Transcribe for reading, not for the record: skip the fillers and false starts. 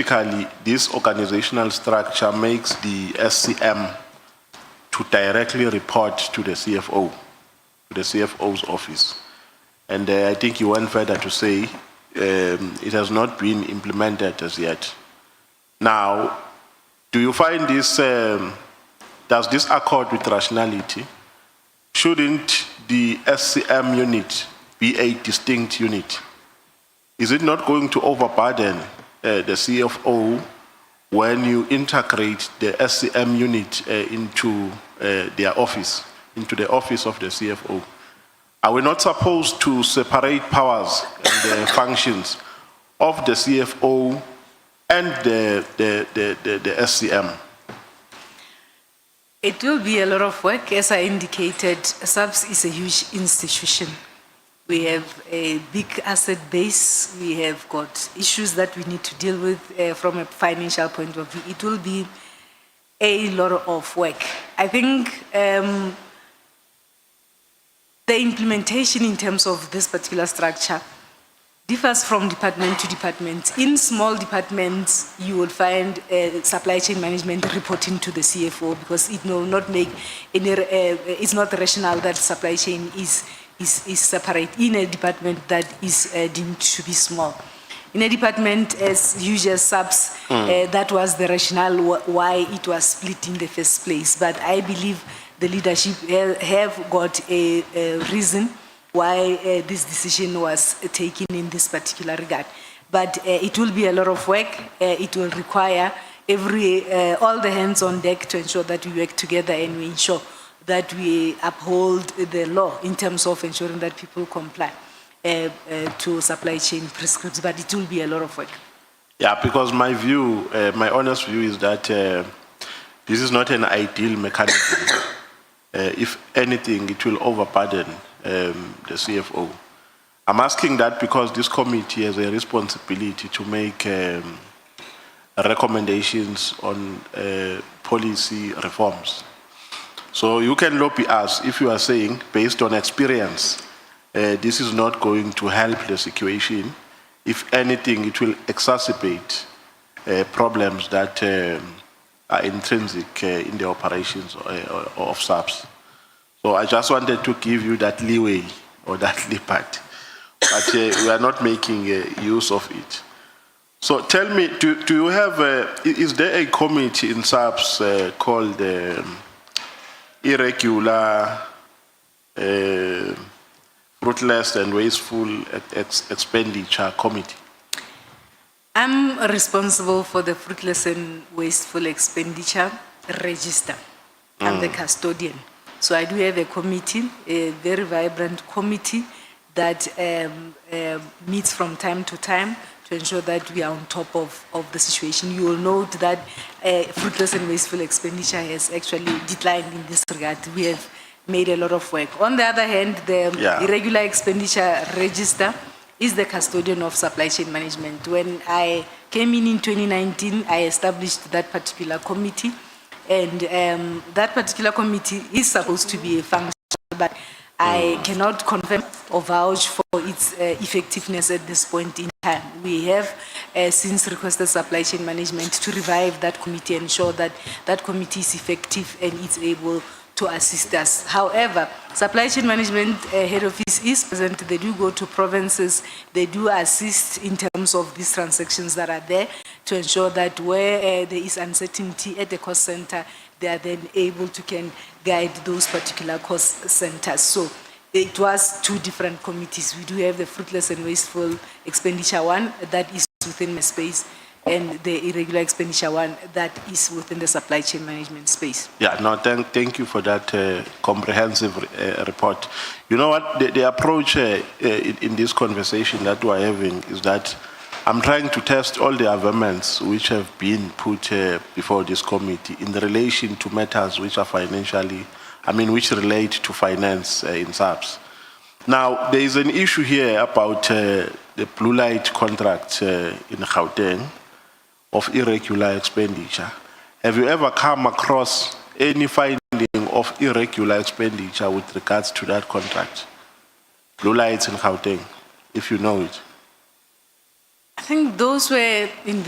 Typically, this organizational structure makes the SCM to directly report to the CFO, to the CFO's office. And I think you went further to say it has not been implemented as yet. Now, do you find this, does this accord with rationality? Shouldn't the SCM unit be a distinct unit? Is it not going to overburden the CFO when you integrate the SCM unit into their office, into the office of the CFO? Are we not supposed to separate powers and the functions of the CFO and the SCM? It will be a lot of work. As I indicated, SAPS is a huge institution. We have a big asset base. We have got issues that we need to deal with from a financial point of view. It will be a lot of work. I think the implementation in terms of this particular structure differs from department to department. In small departments, you will find supply chain management reporting to the CFO because it will not make any, it's not rational that supply chain is separate in a department that is deemed to be small. In a department as huge as SAPS, that was the rationale why it was split in the first place. But I believe the leadership have got a reason why this decision was taken in this particular regard. But it will be a lot of work. It will require all the hands on deck to ensure that we work together and we ensure that we uphold the law in terms of ensuring that people comply to supply chain prescriptions, but it will be a lot of work. Yeah, because my view, my honest view is that this is not an ideal mechanism. If anything, it will overburden the CFO. I'm asking that because this committee has a responsibility to make recommendations on policy reforms. So you can lobby us if you are saying, based on experience, this is not going to help the situation. If anything, it will exacerbate problems that are intrinsic in the operations of SAPS. So I just wanted to give you that leeway or that liberty, but we are not making use of it. So tell me, do you have, is there a committee in SAPS called irregular, fruitless and wasteful expenditure committee? I'm responsible for the fruitless and wasteful expenditure register. I'm the custodian. So I do have a committee, a very vibrant committee that meets from time to time to ensure that we are on top of the situation. You will note that fruitless and wasteful expenditure has actually declined in this regard. We have made a lot of work. On the other hand, the irregular expenditure register is the custodian of supply chain management. When I came in 2019, I established that particular committee, and that particular committee is supposed to be a function, but I cannot confirm or vouch for its effectiveness at this point in time. We have since requested supply chain management to revive that committee and ensure that that committee is effective and is able to assist us. However, supply chain management head office is present. They do go to provinces. They do assist in terms of these transactions that are there to ensure that where there is uncertainty at the cost center, they are then able to guide those particular cost centers. So it was two different committees. We do have the fruitless and wasteful expenditure one that is within my space, and the irregular expenditure one that is within the supply chain management space. Yeah, no, thank you for that comprehensive report. You know what, the approach in this conversation that we're having is that I'm trying to test all the amendments which have been put before this committee in relation to matters which are financially, which relate to finance in SAPS. Now, there is an issue here about the blue light contract in Gauteng of irregular expenditure. Have you ever come across any finding of irregular expenditure with regards to that contract? Blue lights in Gauteng, if you know it. I think those were in